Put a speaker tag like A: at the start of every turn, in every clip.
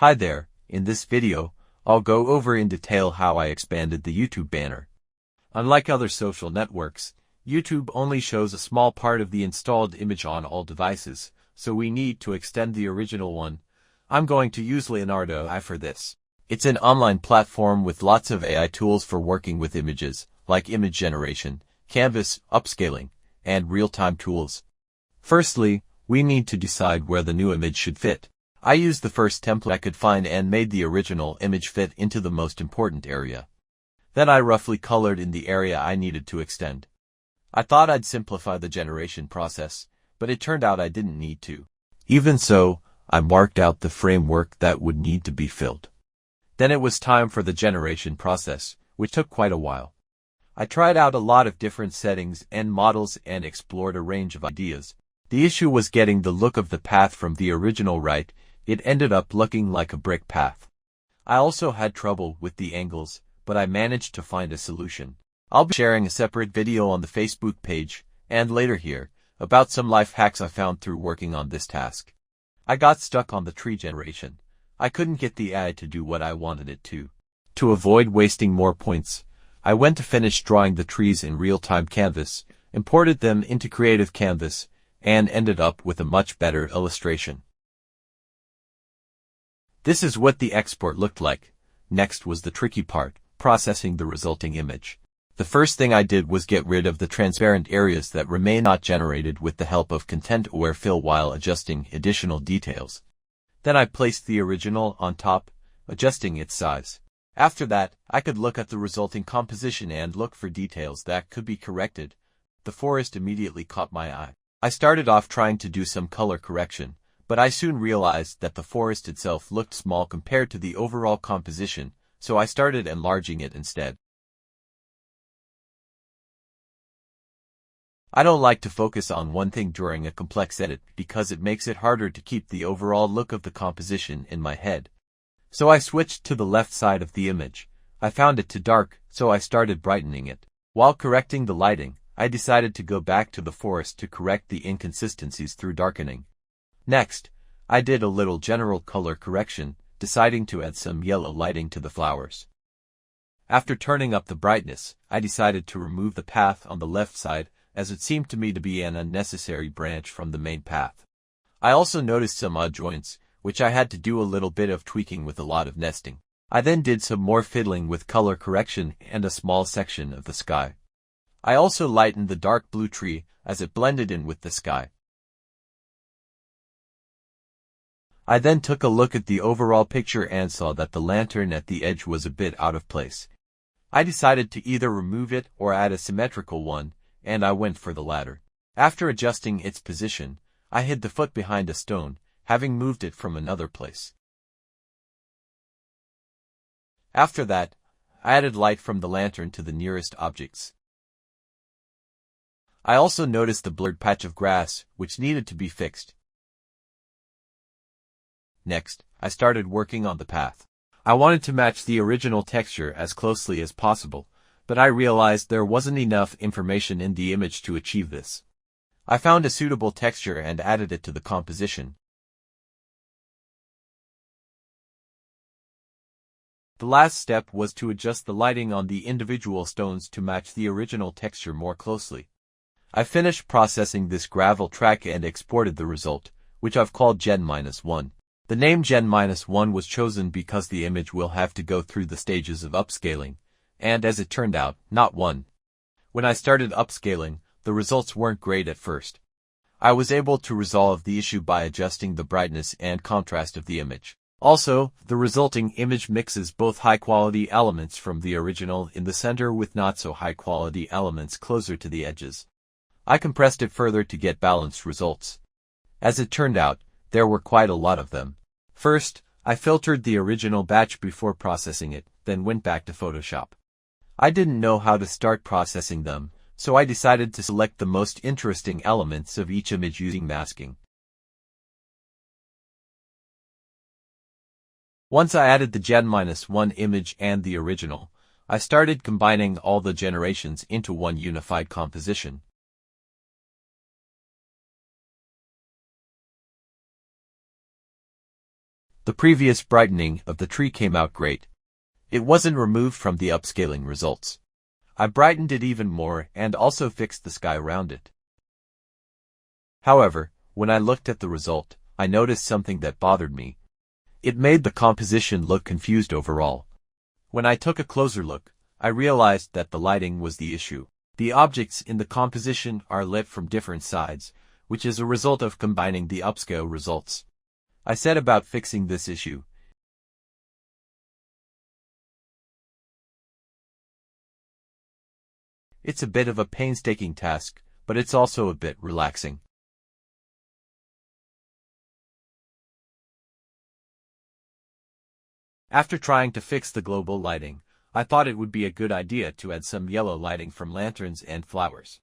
A: Hi there, in this video, I'll go over in detail how I expanded the YouTube banner. Unlike other social networks, YouTube only shows a small part of the installed image on all devices, so we need to extend the original one. I'm going to use Leonardo AI for this. It's an online platform with lots of AI tools for working with images, like image generation, canvas, upscaling, and real-time tools. Firstly, we need to decide where the new image should fit. I used the first template I could find and made the original image fit into the most important area. Then I roughly colored in the area I needed to extend. I thought I'd simplify the generation process, but it turned out I didn't need to. Even so, I marked out the framework that would need to be filled. Then it was time for the generation process, which took quite a while. I tried out a lot of different settings and models and explored a range of ideas. The issue was getting the look of the path from the original right. It ended up looking like a brick path. I also had trouble with the angles, but I managed to find a solution. I'll be sharing a separate video on the Facebook page, and later here, about some life hacks I found through working on this task. I got stuck on the tree generation. I couldn't get the AI to do what I wanted it to. To avoid wasting more points, I went to finish drawing the trees in real-time Canvas, imported them into Creative Canvas, and ended up with a much better illustration. This is what the export looked like. Next was the tricky part, processing the resulting image. The first thing I did was get rid of the transparent areas that remain not generated with the help of content-aware fill while adjusting additional details. Then I placed the original on top, adjusting its size. After that, I could look at the resulting composition and look for details that could be corrected. The forest immediately caught my eye. I started off trying to do some color correction, but I soon realized that the forest itself looked small compared to the overall composition, so I started enlarging it instead. I don't like to focus on one thing during a complex edit because it makes it harder to keep the overall look of the composition in my head. So I switched to the left side of the image. I found it too dark, so I started brightening it. While correcting the lighting, I decided to go back to the forest to correct the inconsistencies through darkening. Next, I did a little general color correction, deciding to add some yellow lighting to the flowers. After turning up the brightness, I decided to remove the path on the left side, as it seemed to me to be an unnecessary branch from the main path. I also noticed some odd joints, which I had to do a little bit of tweaking with a lot of nesting. I then did some more fiddling with color correction and a small section of the sky. I also lightened the dark blue tree as it blended in with the sky. I then took a look at the overall picture and saw that the lantern at the edge was a bit out of place. I decided to either remove it or add a symmetrical one, and I went for the latter. After adjusting its position, I hid the foot behind a stone, having moved it from another place. After that, I added light from the lantern to the nearest objects. I also noticed the blurred patch of grass, which needed to be fixed. Next, I started working on the path. I wanted to match the original texture as closely as possible, but I realized there wasn't enough information in the image to achieve this. I found a suitable texture and added it to the composition. The last step was to adjust the lighting on the individual stones to match the original texture more closely. I finished processing this gravel track and exported the result, which I've called Gen-1. The name Gen-1 was chosen because the image will have to go through the stages of upscaling, and as it turned out, not one. When I started upscaling, the results weren't great at first. I was able to resolve the issue by adjusting the brightness and contrast of the image. Also, the resulting image mixes both high-quality elements from the original in the center with not-so-high-quality elements closer to the edges. I compressed it further to get balanced results. As it turned out, there were quite a lot of them. First, I filtered the original batch before processing it, then went back to Photoshop. I didn't know how to start processing them, so I decided to select the most interesting elements of each image using masking. Once I added the Gen-1 image and the original, I started combining all the generations into one unified composition. The previous brightening of the tree came out great. It wasn't removed from the upscaling results. I brightened it even more and also fixed the sky around it. However, when I looked at the result, I noticed something that bothered me. It made the composition look confused overall. When I took a closer look, I realized that the lighting was the issue. The objects in the composition are lit from different sides, which is a result of combining the upscale results. I set about fixing this issue. It's a bit of a painstaking task, but it's also a bit relaxing. After trying to fix the global lighting, I thought it would be a good idea to add some yellow lighting from lanterns and flowers.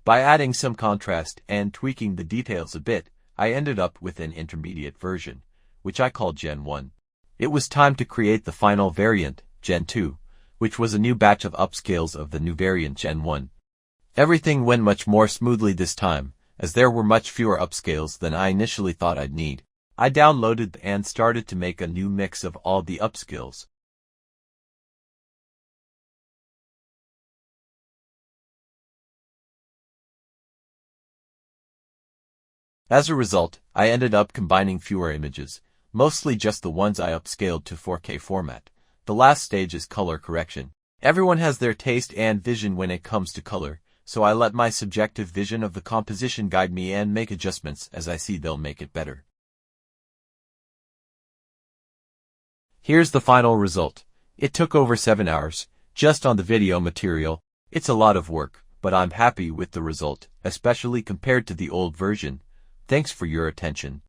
A: By adding some contrast and tweaking the details a bit, I ended up with an intermediate version, which I called Gen 1. It was time to create the final variant, Gen 2, which was a new batch of upscales of the new variant Gen 1. Everything went much more smoothly this time, as there were much fewer upscales than I initially thought I'd need. I downloaded and started to make a new mix of all the upscales. As a result, I ended up combining fewer images, mostly just the ones I upscaled to 4K format. The last stage is color correction. Everyone has their taste and vision when it comes to color, so I let my subjective vision of the composition guide me and make adjustments as I see they'll make it better. Here's the final result. It took over 7 hours, just on the video material. It's a lot of work, but I'm happy with the result, especially compared to the old version. Thanks for your attention.